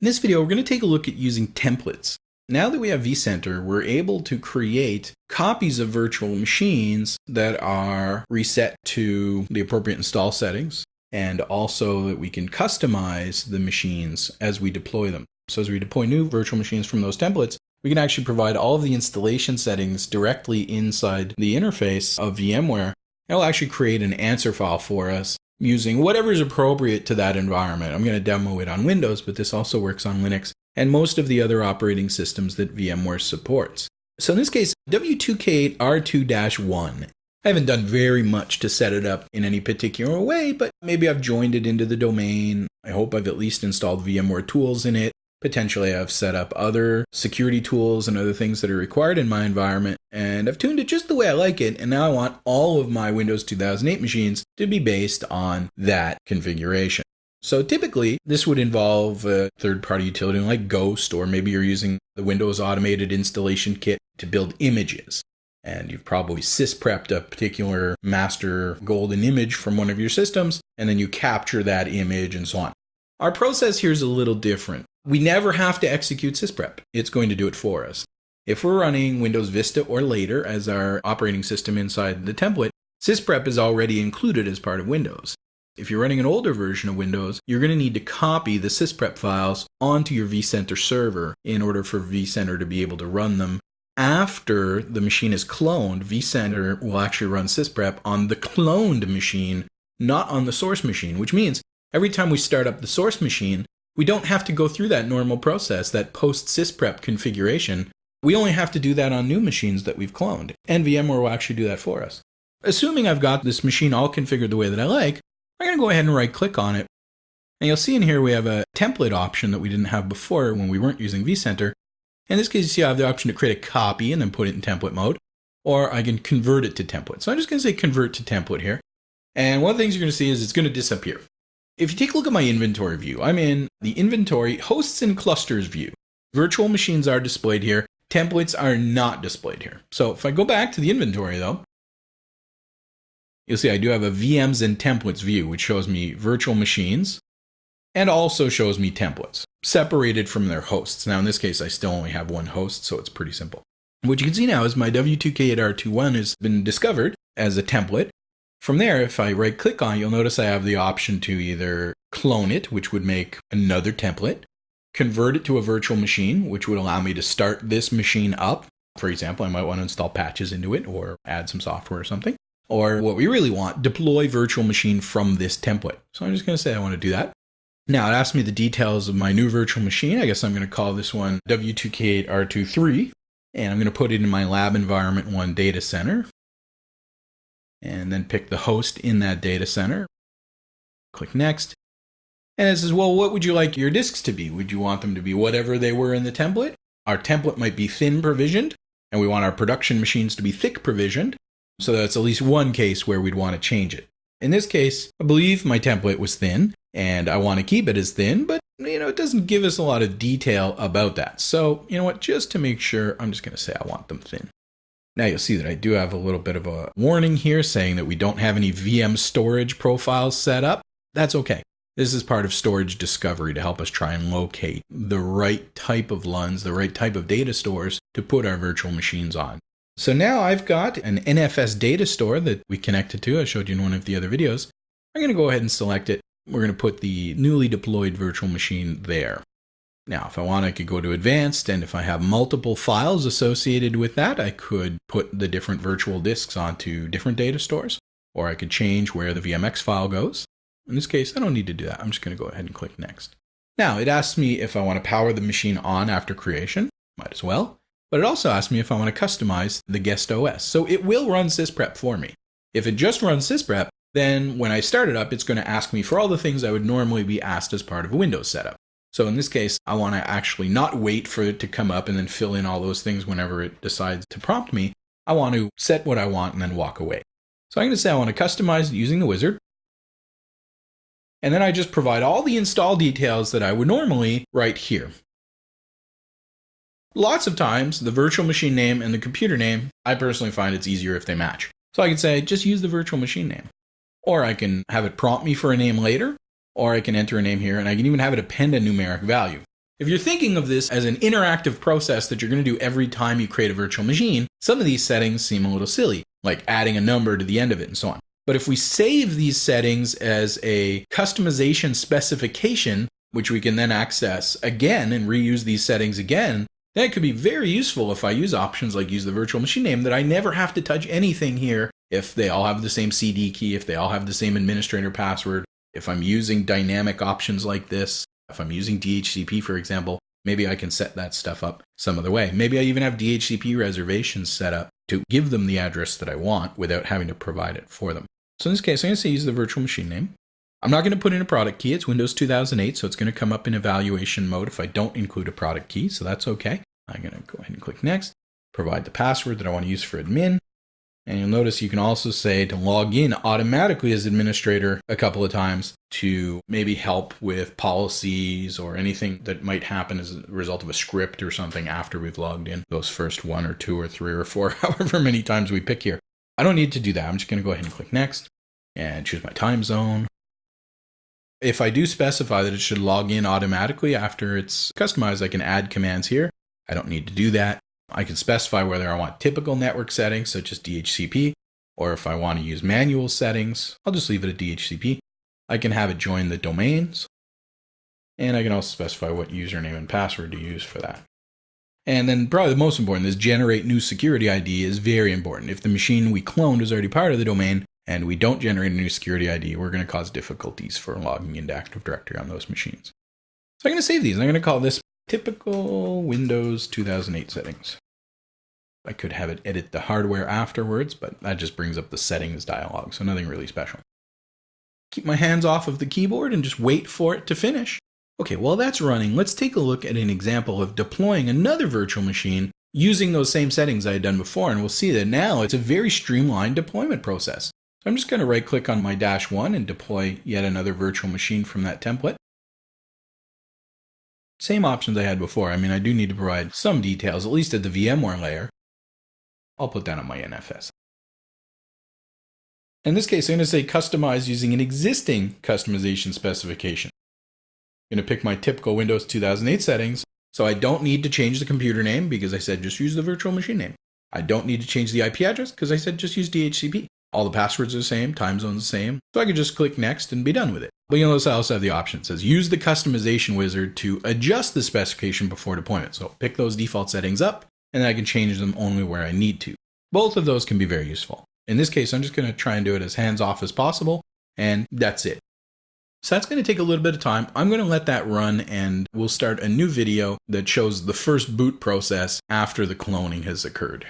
In this video, we're going to take a look at using templates. Now that we have vCenter, we're able to create copies of virtual machines that are reset to the appropriate install settings, and also that we can customize the machines as we deploy them. So as we deploy new virtual machines from those templates, we can actually provide all of the installation settings directly inside the interface of VMware. It'll actually create an answer file for us using whatever is appropriate to that environment. I'm going to demo it on Windows, but this also works on Linux and most of the other operating systems that VMware supports. So in this case, W2K8R2-1. I haven't done very much to set it up in any particular way, but maybe I've joined it into the domain. I hope I've at least installed VMware tools in it. Potentially I've set up other security tools and other things that are required in my environment, and I've tuned it just the way I like it, and now I want all of my Windows 2008 machines to be based on that configuration. So typically, this would involve a third-party utility like Ghost, or maybe you're using the Windows Automated Installation Kit to build images. And you've probably sysprepped a particular master golden image from one of your systems, and then you capture that image and so on. Our process here is a little different. We never have to execute sysprep. It's going to do it for us. If we're running Windows Vista or later as our operating system inside the template, sysprep is already included as part of Windows. If you're running an older version of Windows, you're going to need to copy the sysprep files onto your vCenter server in order for vCenter to be able to run them. After the machine is cloned, vCenter will actually run sysprep on the cloned machine, not on the source machine, which means every time we start up the source machine, we don't have to go through that normal process, that post-sysprep configuration. We only have to do that on new machines that we've cloned, and VMware will actually do that for us. Assuming I've got this machine all configured the way that I like, I'm going to go ahead and right-click on it. And you'll see in here we have a template option that we didn't have before when we weren't using vCenter. In this case, you see I have the option to create a copy and then put it in template mode, or I can convert it to template. So I'm just going to say convert to template here. And one of the things you're going to see is it's going to disappear. If you take a look at my inventory view, I'm in the inventory hosts and clusters view. Virtual machines are displayed here. Templates are not displayed here. So if I go back to the inventory though, you'll see I do have a VMs and templates view, which shows me virtual machines and also shows me templates separated from their hosts. Now in this case, I still only have one host, so it's pretty simple. What you can see now is my W2K8R2-1 has been discovered as a template. From there, if I right click on it, you'll notice I have the option to either clone it, which would make another template, convert it to a virtual machine, which would allow me to start this machine up. For example, I might want to install patches into it or add some software or something. Or what we really want, deploy virtual machine from this template. So I'm just going to say I want to do that. Now it asks me the details of my new virtual machine. I guess I'm going to call this one W2K8R2-3, and I'm going to put it in my lab environment 1 data center. And then pick the host in that data center. Click next. And it says, well, what would you like your disks to be? Would you want them to be whatever they were in the template? Our template might be thin provisioned, and we want our production machines to be thick provisioned. So that's at least one case where we'd want to change it. In this case, I believe my template was thin, and I want to keep it as thin, but it doesn't give us a lot of detail about that. So you know what, just to make sure, I'm just going to say I want them thin. Now you'll see that I do have a little bit of a warning here saying that we don't have any VM storage profiles set up. That's okay. This is part of storage discovery to help us try and locate the right type of LUNs, the right type of data stores to put our virtual machines on. So now I've got an NFS data store that we connected to. I showed you in one of the other videos. I'm going to go ahead and select it. We're going to put the newly deployed virtual machine there. Now, if I want, I could go to advanced, and if I have multiple files associated with that, I could put the different virtual disks onto different data stores, or I could change where the VMX file goes. In this case, I don't need to do that. I'm just going to go ahead and click next. Now, it asks me if I want to power the machine on after creation. Might as well. But it also asks me if I want to customize the guest OS. So it will run sysprep for me. If it just runs sysprep, then when I start it up, it's going to ask me for all the things I would normally be asked as part of a Windows setup. So in this case, I want to actually not wait for it to come up and then fill in all those things whenever it decides to prompt me. I want to set what I want and then walk away. So I'm going to say I want to customize it using the wizard. And then I just provide all the install details that I would normally right here. Lots of times, the virtual machine name and the computer name, I personally find it's easier if they match. So I can say, just use the virtual machine name. Or I can have it prompt me for a name later. Or I can enter a name here, and I can even have it append a numeric value. If you're thinking of this as an interactive process that you're going to do every time you create a virtual machine, some of these settings seem a little silly, like adding a number to the end of it and so on. But if we save these settings as a customization specification, which we can then access again and reuse these settings again, that could be very useful if I use options like use the virtual machine name, that I never have to touch anything here if they all have the same CD key, if they all have the same administrator password, if I'm using dynamic options like this, if I'm using DHCP, for example, maybe I can set that stuff up some other way. Maybe I even have DHCP reservations set up to give them the address that I want without having to provide it for them. So in this case, I'm going to say use the virtual machine name. I'm not going to put in a product key. It's Windows 2008, so it's going to come up in evaluation mode if I don't include a product key, so that's okay. I'm going to go ahead and click next, provide the password that I want to use for admin. And you'll notice you can also say to log in automatically as administrator a couple of times to maybe help with policies or anything that might happen as a result of a script or something after we've logged in those first 1 or 2 or 3 or 4, however many times we pick here. I don't need to do that. I'm just going to go ahead and click next and choose my time zone. If I do specify that it should log in automatically after it's customized, I can add commands here. I don't need to do that. I can specify whether I want typical network settings, such as DHCP, or if I want to use manual settings, I'll just leave it at DHCP. I can have it join the domains, and I can also specify what username and password to use for that. And then probably the most important is generate new security ID is very important. If the machine we cloned is already part of the domain and we don't generate a new security ID, we're going to cause difficulties for logging into Active Directory on those machines. So I'm going to save these. I'm going to call this typical Windows 2008 settings. I could have it edit the hardware afterwards, but that just brings up the settings dialog, so nothing really special. Keep my hands off of the keyboard and just wait for it to finish. Okay, while that's running, let's take a look at an example of deploying another virtual machine using those same settings I had done before, and we'll see that now it's a very streamlined deployment process. So I'm just going to right-click on my -1 and deploy yet another virtual machine from that template. Same options I had before. I mean, I do need to provide some details, at least at the VMware layer. I'll put that on my NFS. In this case, I'm going to say customize using an existing customization specification. I'm going to pick my typical Windows 2008 settings, so I don't need to change the computer name because I said just use the virtual machine name. I don't need to change the IP address because I said just use DHCP. All the passwords are the same, time zone's the same, so I could just click next and be done with it. But you'll notice I also have the option that says use the customization wizard to adjust the specification before deployment. So pick those default settings up, and then I can change them only where I need to. Both of those can be very useful. In this case, I'm just going to try and do it as hands-off as possible, and that's it. So that's going to take a little bit of time. I'm going to let that run, and we'll start a new video that shows the first boot process after the cloning has occurred.